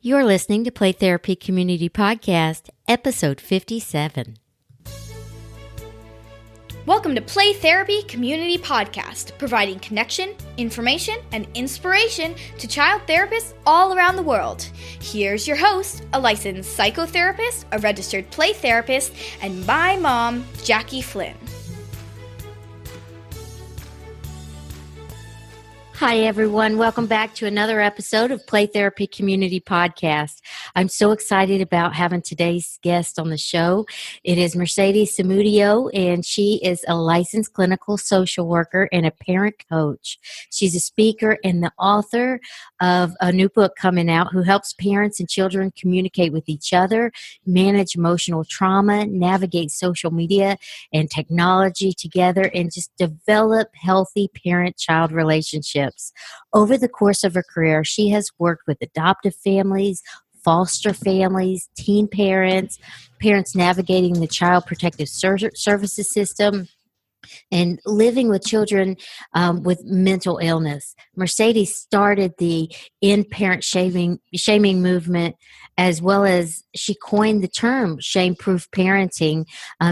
You're listening to Play Therapy Community Podcast, episode 57. Welcome to Play Therapy Community Podcast, providing connection, information, and inspiration to child therapists all around the world. Here's your host, a licensed psychotherapist, a registered play therapist, and my mom, Jackie Flynn. Hi, everyone. Welcome back to another episode of Play Therapy Community Podcast. I'm so excited about having today's guest on the show. It is Mercedes Zamudio, and she is a licensed clinical social worker and a parent coach. She's a speaker and the author of a new book coming out who helps parents and children communicate with each other, manage emotional trauma, navigate social media and technology together, and just develop healthy parent-child relationships. Over the course of her career, she has worked with adoptive families, foster families, teen parents, parents navigating the Child Protective Services system, and living with children with mental illness. Mercedes started the End Parent Shaming movement, as well as she coined the term shame-proof parenting,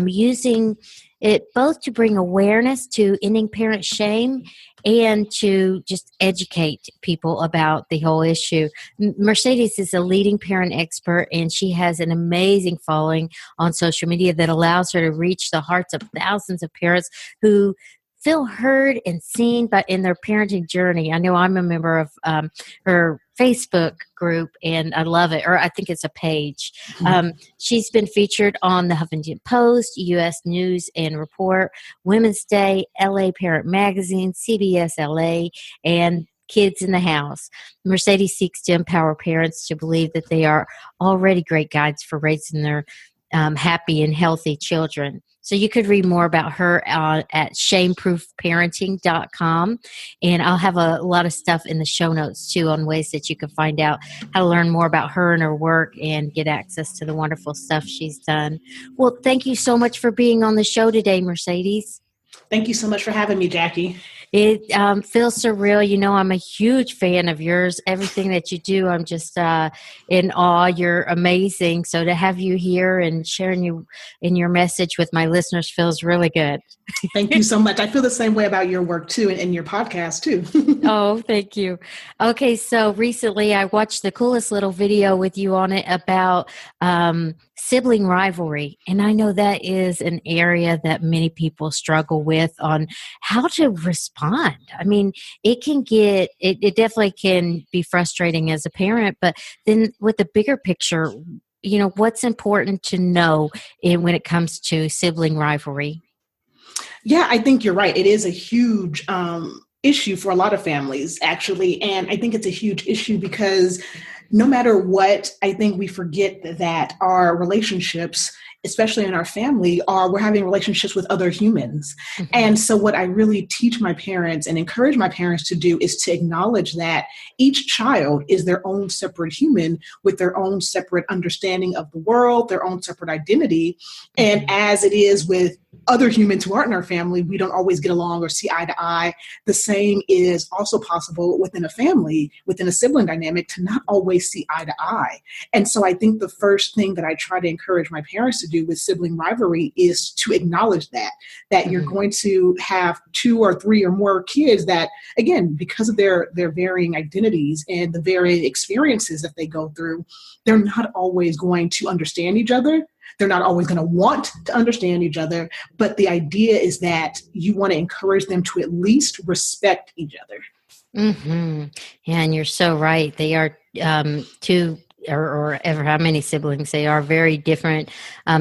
using it both to bring awareness to ending parent shame and to just educate people about the whole issue. Mercedes is a leading parent expert, and she has an amazing following on social media that allows her to reach the hearts of thousands of parents who feel heard and seen in their parenting journey. I know I'm a member of her Facebook group, and I love it. Or I think it's a page. She's been featured on the Huffington Post, U.S. News and Report, Women's Day, LA Parent Magazine, CBS LA, and Kids in the House. Mercedes seeks to empower parents to believe that they are already great guides for raising their happy and healthy children. So you could read more about her at shameproofparenting.com. And I'll have a lot of stuff in the show notes, too, on ways that you can find out how to learn more about her and her work and get access to the wonderful stuff she's done. Well, thank you so much for being on the show today, Mercedes. Thank you so much for having me, Jackie. It feels surreal. You know, I'm a huge fan of yours. Everything that you do, I'm just in awe. You're amazing. So to have you here and sharing you in your message with my listeners feels really good. Thank you so much. I feel the same way about your work, too, and your podcast, too. Oh, thank you. Okay, so recently I watched the coolest little video with you on it about sibling rivalry. And I know that is an area that many people struggle with on how to respond. I mean, it definitely can be frustrating as a parent, but then with the bigger picture, you know, what's important to know when it comes to sibling rivalry? Yeah, I think you're right. It is a huge issue for a lot of families, actually. And I think it's a huge issue because no matter what, I think we forget that our relationships, especially in our family, we're having relationships with other humans. Mm-hmm. And so what I really teach my parents and encourage my parents to do is to acknowledge that each child is their own separate human with their own separate understanding of the world, their own separate identity. Mm-hmm. And as it is with other humans who aren't in our family, we don't always get along or see eye to eye. The same is also possible within a family, within a sibling dynamic, to not always see eye to eye. And so I think the first thing that I try to encourage my parents to do with sibling rivalry is to acknowledge that mm-hmm. you're going to have 2 or 3 or more kids that, again, because of their varying identities and the varying experiences that they go through, they're not always going to understand each other. They're not always going to want to understand each other, but the idea is that you want to encourage them to at least respect each other. Mm-hmm. Yeah, and you're so right. They are 2 or ever how many siblings they are, very different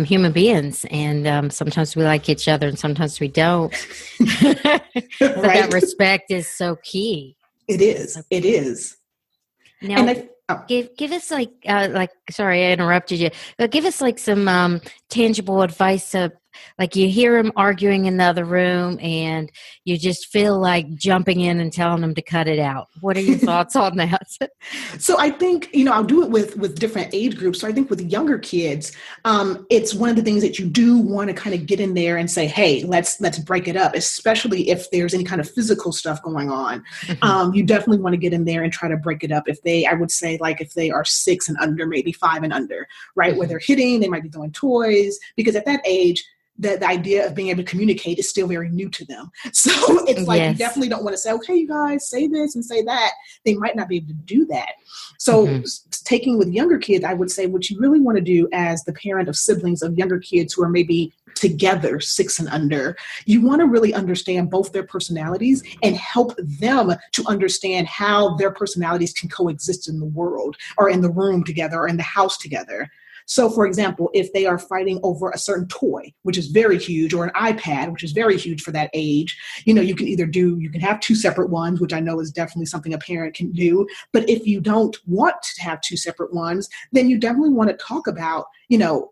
human beings, and sometimes we like each other and sometimes we don't. But right? That respect is so key. It is. So it is. Now, give us sorry I interrupted you, but give us like some tangible advice of like you hear them arguing in the other room and you just feel like jumping in and telling them to cut it out. What are your thoughts on that? So I think, I'll do it with different age groups. So I think with younger kids, it's one of the things that you do want to kind of get in there and say, hey, let's break it up, especially if there's any kind of physical stuff going on. Mm-hmm. You definitely want to get in there and try to break it up. I would say like if they are 6 and under, maybe 5 and under, right? Mm-hmm. Where they're hitting, they might be throwing toys, because at that age, the idea of being able to communicate is still very new to them. So it's like, yes, you definitely don't want to say, okay, you guys say this and say that. They might not be able to do that. So taking with younger kids, I would say what you really want to do as the parent of siblings of younger kids who are maybe together 6 and under, you want to really understand both their personalities and help them to understand how their personalities can coexist in the world or in the room together or in the house together. So, for example, if they are fighting over a certain toy, which is very huge, or an iPad, which is very huge for that age, you can have 2 separate ones, which I know is definitely something a parent can do. But if you don't want to have 2 separate ones, then you definitely want to talk about,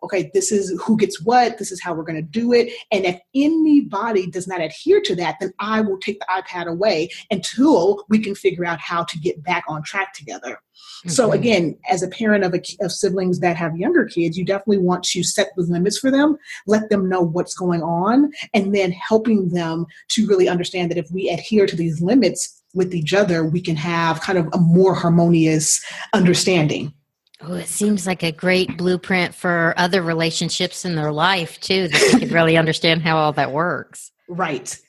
okay, this is who gets what, this is how we're going to do it. And if anybody does not adhere to that, then I will take the iPad away until we can figure out how to get back on track together. So again, as a parent of siblings that have younger kids, you definitely want to set the limits for them, let them know what's going on, and then helping them to really understand that if we adhere to these limits with each other, we can have kind of a more harmonious understanding. Oh, it seems like a great blueprint for other relationships in their life too, that they could really understand how all that works.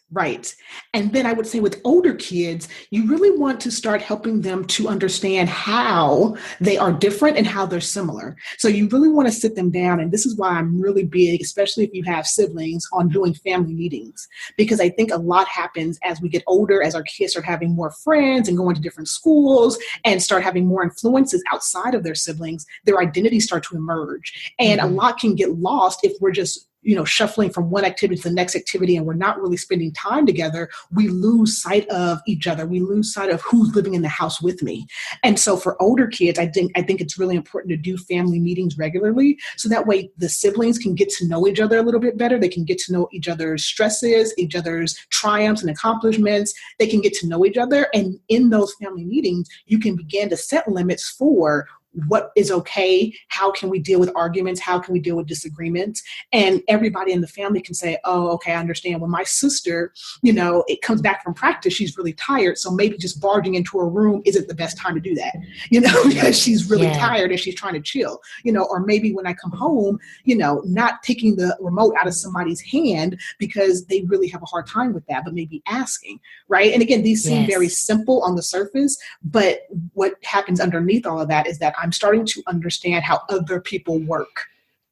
Right. And then I would say with older kids, you really want to start helping them to understand how they are different and how they're similar. So you really want to sit them down. And this is why I'm really big, especially if you have siblings, on doing family meetings, because I think a lot happens as we get older, as our kids are having more friends and going to different schools and start having more influences outside of their siblings, their identities start to emerge. And a lot can get lost if we're just shuffling from one activity to the next activity and we're not really spending time together. We lose sight of each other. We lose sight of who's living in the house with me. And so for older kids, I think it's really important to do family meetings regularly. So that way the siblings can get to know each other a little bit better. They can get to know each other's stresses, each other's triumphs and accomplishments. They can get to know each other. And in those family meetings, you can begin to set limits for what is okay, how can we deal with arguments, how can we deal with disagreements, and everybody in the family can say, oh, okay, I understand. Well, my sister, it comes back from practice, she's really tired, so maybe just barging into her room isn't the best time to do that, because she's really tired and she's trying to chill, or maybe when I come home, not taking the remote out of somebody's hand because they really have a hard time with that, but maybe asking, right? And again, these seem very simple on the surface, but what happens underneath all of that is that I'm starting to understand how other people work.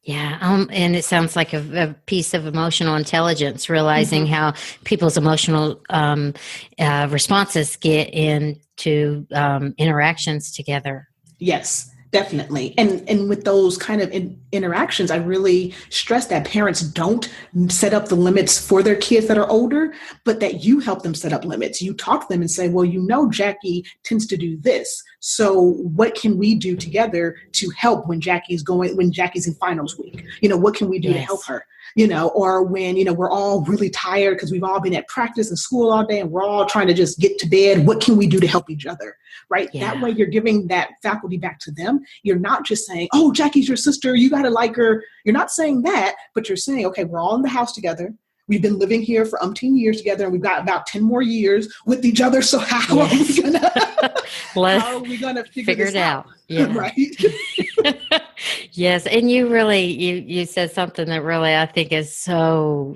Yeah, and it sounds like a piece of emotional intelligence, realizing how people's emotional responses get into interactions together. Yes, definitely. And with those kind of interactions, I really stress that parents don't set up the limits for their kids that are older, but that you help them set up limits. You talk to them and say, well, Jackie tends to do this. So what can we do together to help when Jackie's in finals week? What can we do to help her? Or when, we're all really tired because we've all been at practice and school all day and we're all trying to just get to bed. What can we do to help each other? Right. Yeah. That way you're giving that faculty back to them. You're not just saying, oh, Jackie's your sister, you got to like her. You're not saying that, but you're saying, okay, we're all in the house together. We've been living here for umpteen years together, and we've got about 10 more years with each other. So how are we gonna figure it out? Yeah. Right. Yes. And you said something that really I think is so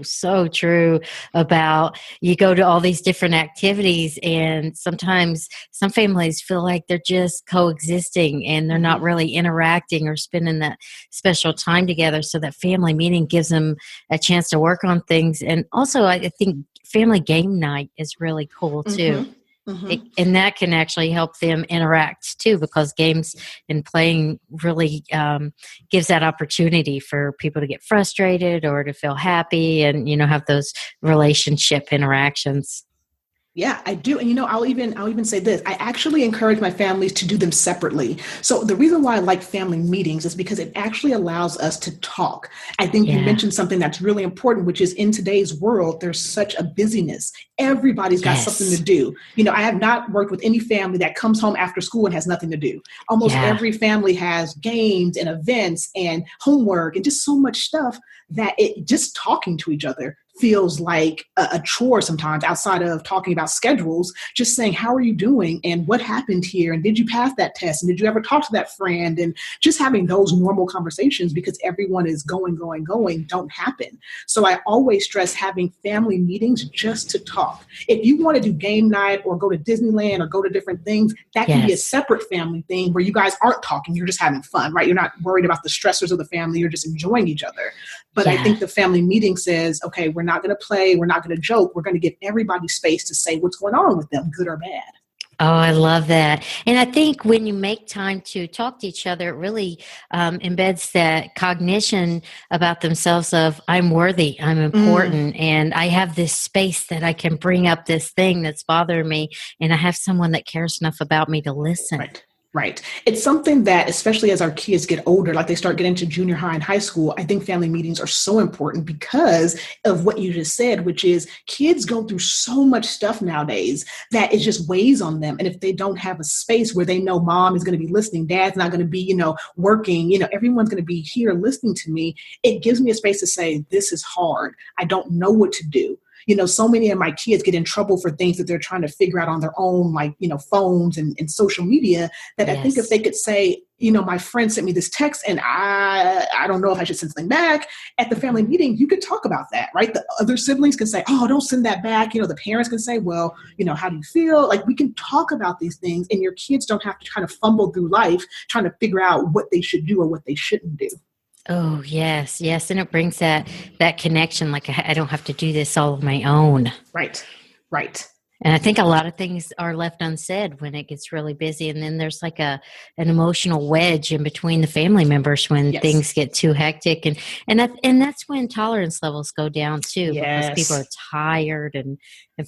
true about you go to all these different activities and sometimes some families feel like they're just coexisting and they're not really interacting or spending that special time together. So that family meeting gives them a chance to work on things. And also I think family game night is really cool too. And that can actually help them interact too, because games and playing really gives that opportunity for people to get frustrated or to feel happy and, have those relationship interactions. Yeah, I do. And I'll even say this. I actually encourage my families to do them separately. So the reason why I like family meetings is because it actually allows us to talk. I think you Yeah. mentioned something that's really important, which is in today's world, there's such a busyness. Everybody's got something to Yes. do. I have not worked with any family that comes home after school and has nothing to do. Almost Yeah. every family has games and events and homework and just so much stuff that it just talking to each other feels like a chore sometimes, outside of talking about schedules, just saying, how are you doing? And what happened here? And did you pass that test? And did you ever talk to that friend? And just having those normal conversations, because everyone is going, don't happen. So I always stress having family meetings just to talk. If you want to do game night or go to Disneyland or go to different things, that can be a Yes. separate family thing where you guys aren't talking. You're just having fun, right? You're not worried about the stressors of the family. You're just enjoying each other. But I Yeah. think the family meeting says, okay, we're not going to play, we're not going to joke, we're going to give everybody space to say what's going on with them, good or bad. Oh, I love that. And I think when you make time to talk to each other, it really embeds that cognition about themselves of I'm worthy, I'm Mm. important, and I have this space that I can bring up this thing that's bothering me, and I have someone that cares enough about me to listen. Right. Right. It's something that, especially as our kids get older, like they start getting to junior high and high school, I think family meetings are so important because of what you just said, which is kids go through so much stuff nowadays that it just weighs on them. And if they don't have a space where they know mom is going to be listening, dad's not going to be, working, everyone's going to be here listening to me, it gives me a space to say, this is hard. I don't know what to do. So many of my kids get in trouble for things that they're trying to figure out on their own, like, phones and social media, that I think if Yes. they could say, my friend sent me this text and I don't know if I should send something back at the family meeting, you could talk about that, right? The other siblings can say, oh, don't send that back. The parents can say, well, how do you feel? Like, we can talk about these things and your kids don't have to kind of fumble through life trying to figure out what they should do or what they shouldn't do. Oh, yes, yes. And it brings that connection. Like I don't have to do this all on my own. Right. Right. And I think a lot of things are left unsaid when it gets really busy. And then there's like an emotional wedge in between the family members when Yes. things get too hectic. And that's when tolerance levels go down too, because people are Yes. tired and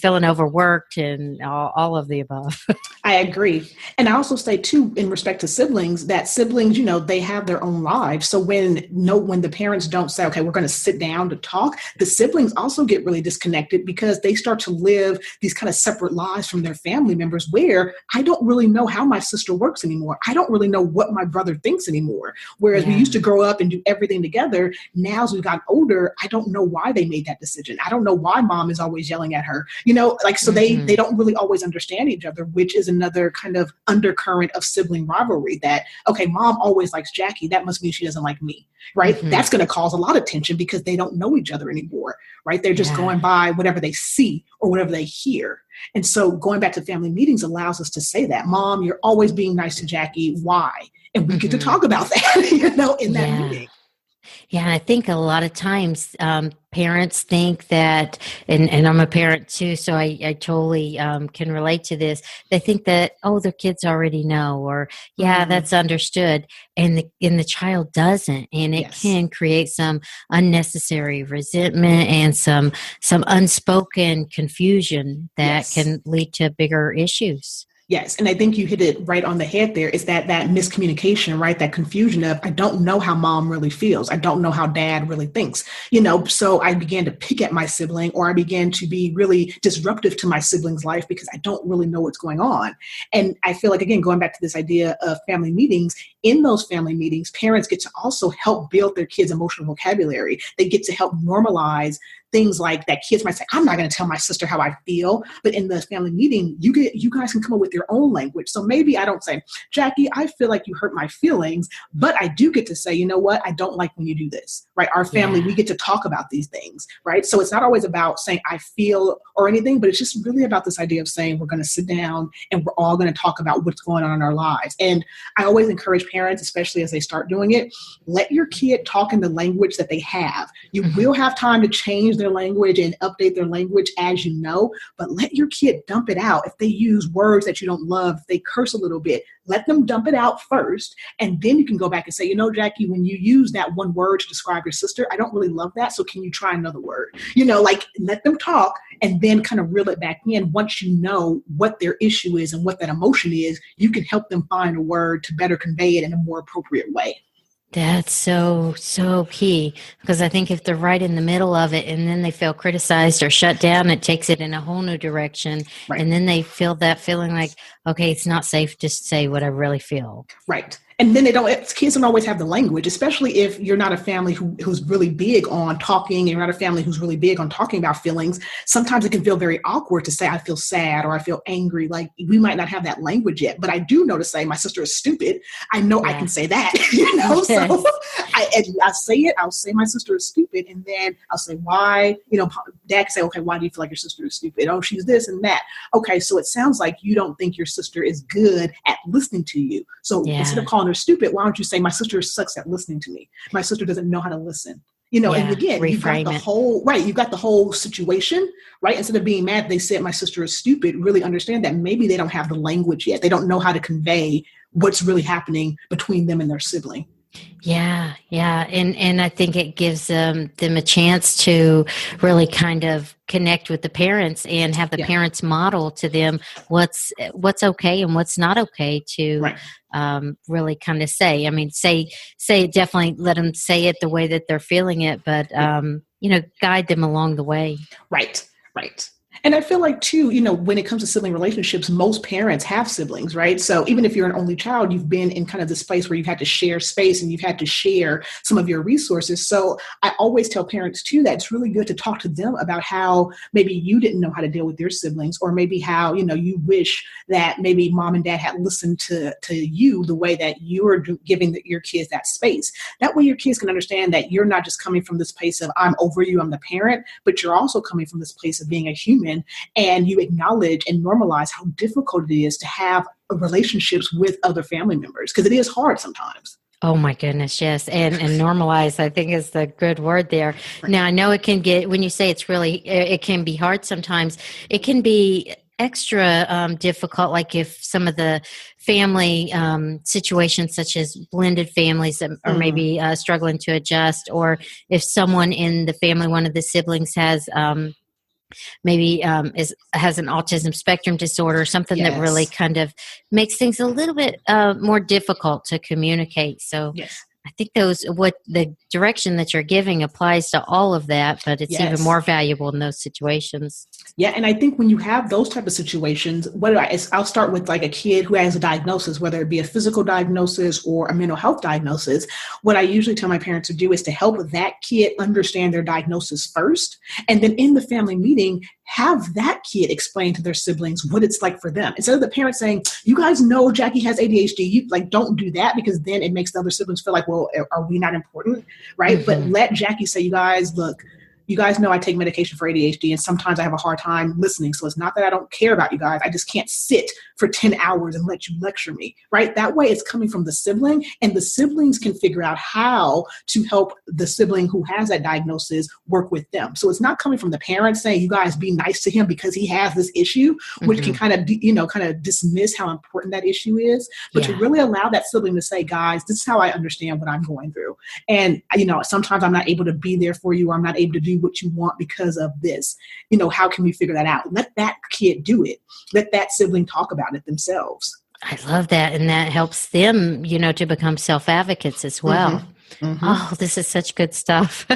feeling overworked and all of the above. I agree. And I also say too, in respect to siblings, that siblings, they have their own lives. So when the parents don't say, okay, we're going to sit down to talk, the siblings also get really disconnected because they start to live these kind of separate lives from their family members, where I don't really know how my sister works anymore. I don't really know what my brother thinks anymore. Whereas we Yeah. used to grow up and do everything together. Now, as we've gotten older, I don't know why they made that decision. I don't know why mom is always yelling at her, so Mhm. they don't really always understand each other, which is another kind of undercurrent of sibling rivalry that, okay, mom always likes Jackie. That must mean she doesn't like me, right? Mhm. That's going to cause a lot of tension because they don't know each other anymore, right? They're just Yeah. going by whatever they see or whatever they hear. And so going back to family meetings allows us to say that, mom, you're always being nice to Jackie. Why? And we get to Mhm. talk about that, in that Yeah. meeting. Yeah, and I think a lot of times parents think that, and I'm a parent too, so I totally can relate to this. They think that, oh, their kids already know, or yeah, Mm, that's understood, and the child doesn't, and it yes. can create some unnecessary resentment and some unspoken confusion that Yes. can lead to bigger issues. Yes. And I think you hit it right on the head there. Is that miscommunication, right? That confusion of, I don't know how mom really feels. I don't know how dad really thinks, so I began to pick at my sibling, or I began to be really disruptive to my sibling's life because I don't really know what's going on. And I feel like, again, going back to this idea of family meetings, in those family meetings, parents get to also help build their kids' emotional vocabulary. They get to help normalize things like that. Kids might say, I'm not going to tell my sister how I feel. But in the family meeting, you guys can come up with your own language. So maybe I don't say, Jackie, I feel like you hurt my feelings, but I do get to say, you know what? I don't like when you do this, right? Our family, Yeah. we get to talk about these things, right? So it's not always about saying I feel or anything, but it's just really about this idea of saying we're going to sit down and we're all going to talk about what's going on in our lives. And I always encourage parents, especially as they start doing it, let your kid talk in the language that they have. You Mhm. will have time to change their language and update their language as you know, but let your kid dump it out. If they use words that you don't love, if they curse a little bit, let them dump it out first. And then you can go back and say, Jackie, when you use that one word to describe your sister, I don't really love that. So can you try another word? Let them talk and then kind of reel it back in. Once you know what their issue is and what that emotion is, you can help them find a word to better convey it in a more appropriate way. That's so key, because I think if they're right in the middle of it and then they feel criticized or shut down, it takes it in a whole new direction. Right. And then they feel that feeling like, okay, it's not safe to say what I really feel. Right. And then kids don't always have the language, especially if you're not a family who's really big on talking, and you're not a family who's really big on talking about feelings. Sometimes it can feel very awkward to say, I feel sad or I feel angry. Like we might not have that language yet, but I do know to say my sister is stupid. I know I can say that, Yes. So I say it, I'll say my sister is stupid. And then I'll say, why, dad can say, okay, why do you feel like your sister is stupid? Oh, she's this and that. Okay. So it sounds like you don't think your sister is good at listening to you. So instead of calling her stupid, why don't you say my sister sucks at listening to me? My sister doesn't know how to listen. And again, you've got the whole situation, right? Instead of being mad they said my sister is stupid, really understand that maybe they don't have the language yet. They don't know how to convey what's really happening between them and their sibling. Yeah. And I think it gives them a chance to really kind of connect with the parents and have the parents model to them what's okay and what's not okay to really kind of say. I mean, say it, definitely let them say it the way that they're feeling it, but, guide them along the way. Right. And I feel like, too, when it comes to sibling relationships, most parents have siblings, right? So even if you're an only child, you've been in kind of this place where you've had to share space and you've had to share some of your resources. So I always tell parents, too, that it's really good to talk to them about how maybe you didn't know how to deal with your siblings, or maybe how, you wish that maybe mom and dad had listened to you the way that you are giving your kids that space. That way your kids can understand that you're not just coming from this place of I'm over you, I'm the parent, but you're also coming from this place of being a human. And you acknowledge and normalize how difficult it is to have relationships with other family members, because it is hard sometimes. Oh my goodness, yes. And normalize, I think, is the good word there. Right. Now, I know it can get, when you say it can be hard sometimes, it can be extra difficult, like if some of the family situations, such as blended families that are maybe struggling to adjust, or if someone in the family, one of the siblings has has an autism spectrum disorder, something that really kind of makes things a little bit more difficult to communicate. So I think what the direction that you're giving applies to all of that, but it's even more valuable in those situations. Yeah, and I think when you have those type of situations, I'll start with like a kid who has a diagnosis, whether it be a physical diagnosis or a mental health diagnosis. What I usually tell my parents to do is to help that kid understand their diagnosis first, and then in the family meeting, have that kid explain to their siblings what it's like for them. Instead of the parents saying, you guys know Jackie has ADHD, don't do that, because then it makes the other siblings feel like, well, are we not important, right? Mm-hmm. But let Jackie say, you guys, look, you guys know I take medication for ADHD, and sometimes I have a hard time listening. So it's not that I don't care about you guys. I just can't sit for 10 hours and let you lecture me, right? That way it's coming from the sibling, and the siblings can figure out how to help the sibling who has that diagnosis work with them. So it's not coming from the parents saying, you guys be nice to him because he has this issue, which can kind of dismiss how important that issue is, but to really allow that sibling to say, guys, this is how I understand what I'm going through. And, sometimes I'm not able to be there for you, or I'm not able to do what you want because of this. How can we figure that out? Let that kid do it. Let that sibling talk about it themselves. I love that. And that helps them, to become self-advocates as well. Mm-hmm. Oh, this is such good stuff.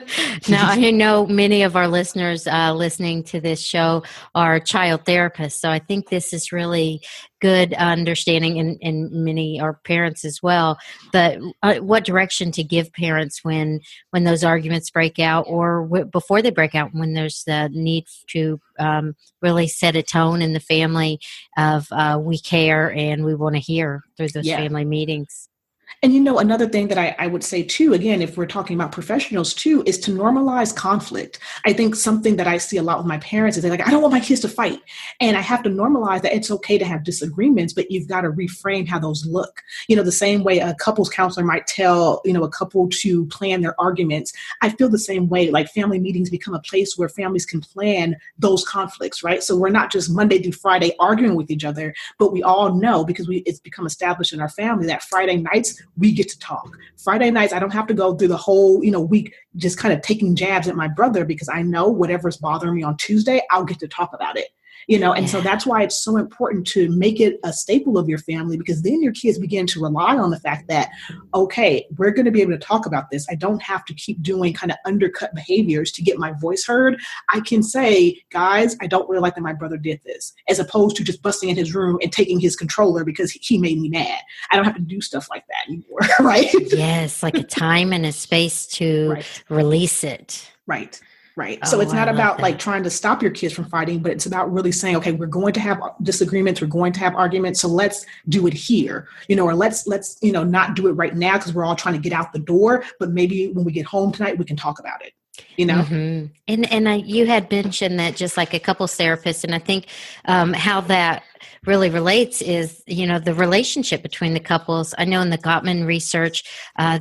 Now, I know many of our listeners listening to this show are child therapists. So I think this is really good understanding, and many are parents as well. But what direction to give parents when those arguments break out, or before they break out, when there's the need to really set a tone in the family of we care and we want to hear through those family meetings. And another thing that I would say too, again, if we're talking about professionals too, is to normalize conflict. I think something that I see a lot with my parents is they're like, I don't want my kids to fight. And I have to normalize that it's okay to have disagreements, but you've got to reframe how those look. The same way a couples counselor might tell, a couple to plan their arguments. I feel the same way, like family meetings become a place where families can plan those conflicts, right? So we're not just Monday through Friday arguing with each other, but we all know because it's become established in our family that Friday nights, we get to talk. Friday nights, I don't have to go through the whole, week just kind of taking jabs at my brother because I know whatever's bothering me on Tuesday, I'll get to talk about it. And so that's why it's so important to make it a staple of your family, because then your kids begin to rely on the fact that, okay, we're going to be able to talk about this. I don't have to keep doing kind of undercut behaviors to get my voice heard. I can say, guys, I don't really like that my brother did this, as opposed to just busting in his room and taking his controller because he made me mad. I don't have to do stuff like that anymore, right? Yes, like a time and a space to release it. Right. Right. So it's not about like trying to stop your kids from fighting, but it's about really saying, okay, we're going to have disagreements. We're going to have arguments. So let's do it here, or let's not do it right now because we're all trying to get out the door. But maybe when we get home tonight, we can talk about it. Mm-hmm. And you had mentioned that just like a couples therapist, and I think how that really relates is, the relationship between the couples. I know in the Gottman research,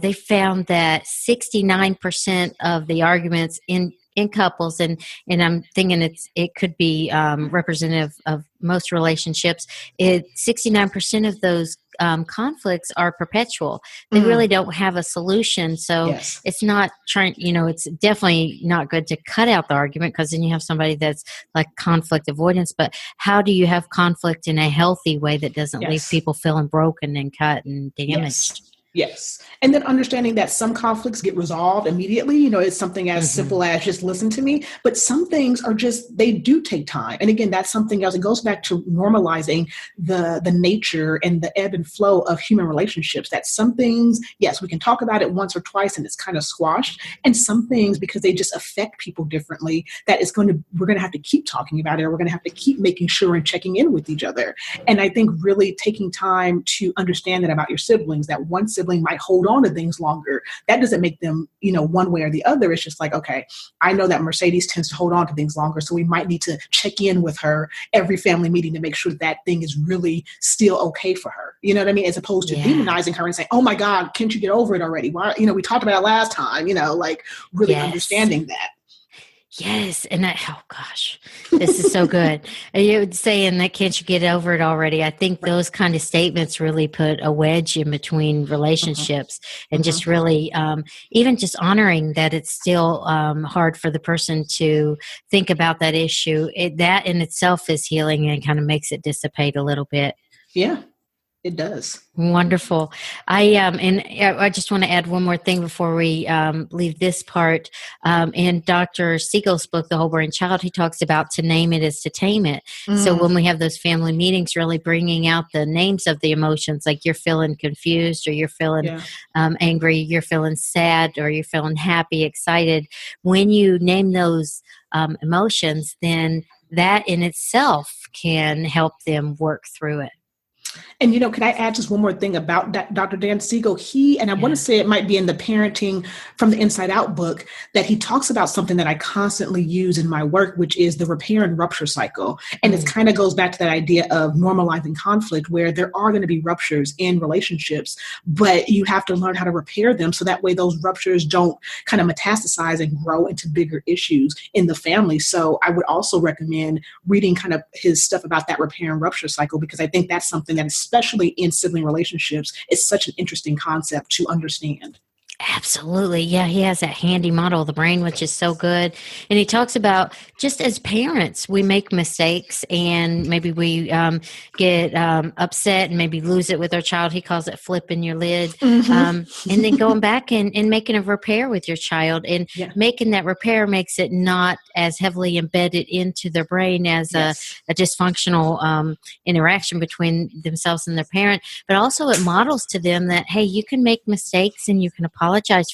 they found that 69% of the arguments in couples, and I'm thinking it could be representative of most relationships. 69% of those conflicts are perpetual. They really don't have a solution. So it's not trying, it's definitely not good to cut out the argument, because then you have somebody that's like conflict avoidance. But how do you have conflict in a healthy way that doesn't leave people feeling broken and cut and damaged? Yes. And then understanding that some conflicts get resolved immediately. It's something as simple as just listen to me. But some things are they do take time. And again, that's something else. It goes back to normalizing the nature and the ebb and flow of human relationships. That some things, yes, we can talk about it once or twice and it's kind of squashed. And some things, because they just affect people differently, we're going to have to keep talking about it, or we're going to have to keep making sure and checking in with each other. And I think really taking time to understand that about your siblings, that one sibling might hold on to things longer. That doesn't make them, one way or the other. It's just like, okay, I know that Mercedes tends to hold on to things longer, so we might need to check in with her every family meeting to make sure that thing is really still okay for her. You know what I mean? As opposed to demonizing her and saying, oh my God, can't you get over it already? Why, we talked about it last time, like really understanding that. Yes. And oh gosh, this is so good. You saying that, can't you get over it already? I think those kind of statements really put a wedge in between relationships, and just really, even just honoring that it's still hard for the person to think about that issue. That in itself is healing and kind of makes it dissipate a little bit. Yeah. It does. Wonderful. I just want to add one more thing before we leave this part. In Dr. Siegel's book, The Whole Brain Child, he talks about to name it is to tame it. So when we have those family meetings, really bringing out the names of the emotions, like you're feeling confused, or you're feeling angry, you're feeling sad, or you're feeling happy, excited. When you name those emotions, then that in itself can help them work through it. And, could I add just one more thing about Dr. Dan Siegel? And I want to say it might be in the Parenting from the Inside Out book, that he talks about something that I constantly use in my work, which is the repair and rupture cycle. And it kind of goes back to that idea of normalizing conflict, where there are going to be ruptures in relationships, but you have to learn how to repair them. So that way those ruptures don't kind of metastasize and grow into bigger issues in the family. So I would also recommend reading kind of his stuff about that repair and rupture cycle, because I think that's something that, especially in sibling relationships, is such an interesting concept to understand. Absolutely. Yeah, he has that handy model of the brain, which is so good. And he talks about just as parents, we make mistakes, and maybe we get upset and maybe lose it with our child. He calls it flipping your lid. And then going back and making a repair with your child, and making that repair makes it not as heavily embedded into their brain as a dysfunctional interaction between themselves and their parent. But also it models to them that, hey, you can make mistakes and you can apologize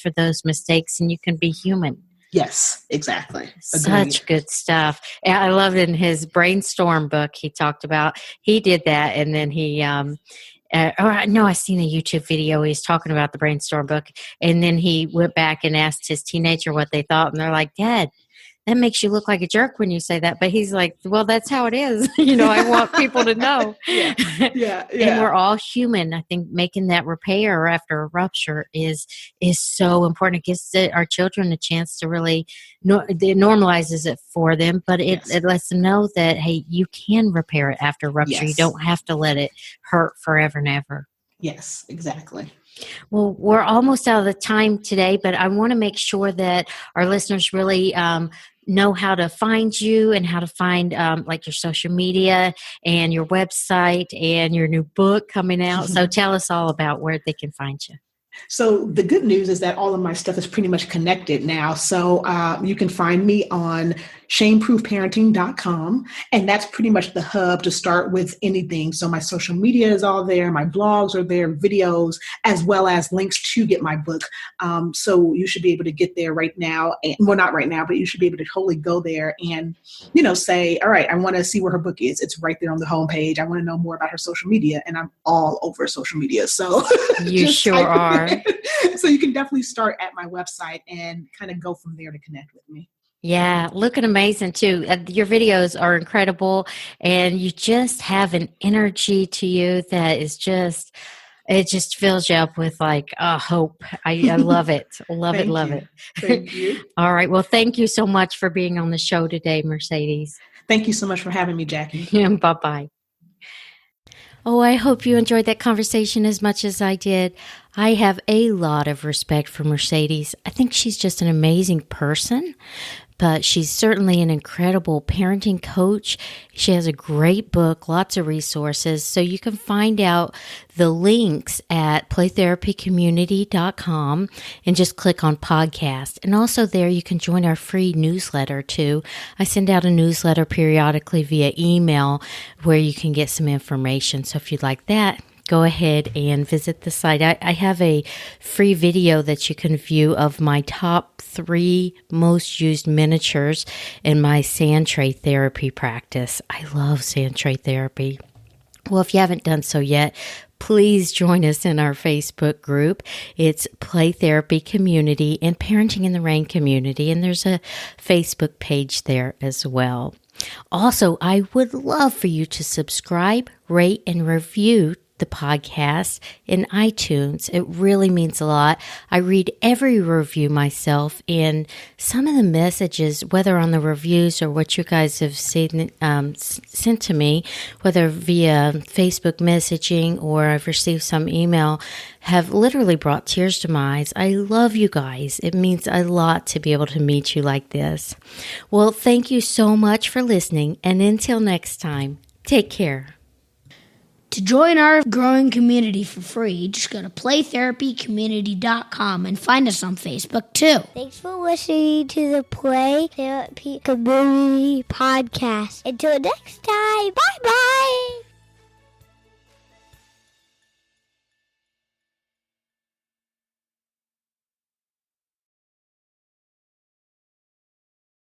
for those mistakes, and you can be human. Yes, exactly. Such good stuff. I love it in his brainstorm book. He talked about, he did that, and then he I seen a YouTube video. He's talking about the Brainstorm book, and then he went back and asked his teenager what they thought, and they're like, "Dad, that makes you look like a jerk when you say that." But he's like, well, that's how it is. I want people to know. Yeah. And we're all human. I think making that repair after a rupture is so important. It gives our children a chance to really, it normalizes it for them, but it lets them know that, hey, you can repair it after a rupture. You don't have to let it hurt forever and ever. Yes, exactly. Well, we're almost out of the time today, but I want to make sure that our listeners really know how to find you and how to find like your social media and your website and your new book coming out. So tell us all about where they can find you. So the good news is that all of my stuff is pretty much connected now. So you can find me on shameproofparenting.com. And that's pretty much the hub to start with anything. So my social media is all there. My blogs are there, videos, as well as links to get my book. So you should be able to get there right now. And, well, not right now, but you should be able to totally go there and, say, all right, I want to see where her book is. It's right there on the homepage. I want to know more about her social media. And I'm all over social media. So you sure are. So you can definitely start at my website and kind of go from there to connect with me. Yeah, looking amazing too. Your videos are incredible, and you just have an energy to you that is it just fills you up with like hope. I love it. Love it. Thank you. All right. Well, thank you so much for being on the show today, Mercedes. Thank you so much for having me, Jackie. Bye-bye. Oh, I hope you enjoyed that conversation as much as I did. I have a lot of respect for Mercedes. I think she's just an amazing person, but she's certainly an incredible parenting coach. She has a great book, lots of resources. So you can find out the links at playtherapycommunity.com and just click on podcast. And also there you can join our free newsletter too. I send out a newsletter periodically via email where you can get some information. So if you'd like that, go ahead and visit the site. I have a free video that you can view of my top 3 most used miniatures in my sand tray therapy practice. I love sand tray therapy. Well, if you haven't done so yet, please join us in our Facebook group. It's Play Therapy Community and Parenting in the Rain Community, and there's a Facebook page there as well. Also, I would love for you to subscribe, rate, and review the podcast in iTunes. It really means a lot. I read every review myself, and some of the messages, whether on the reviews or what you guys have sent to me, whether via Facebook messaging or I've received some email, have literally brought tears to my eyes. I love you guys. It means a lot to be able to meet you like this. Well, thank you so much for listening, and until next time, take care. To join our growing community for free, just go to playtherapycommunity.com and find us on Facebook too. Thanks for listening to the Play Therapy Community Podcast. Until next time, bye-bye.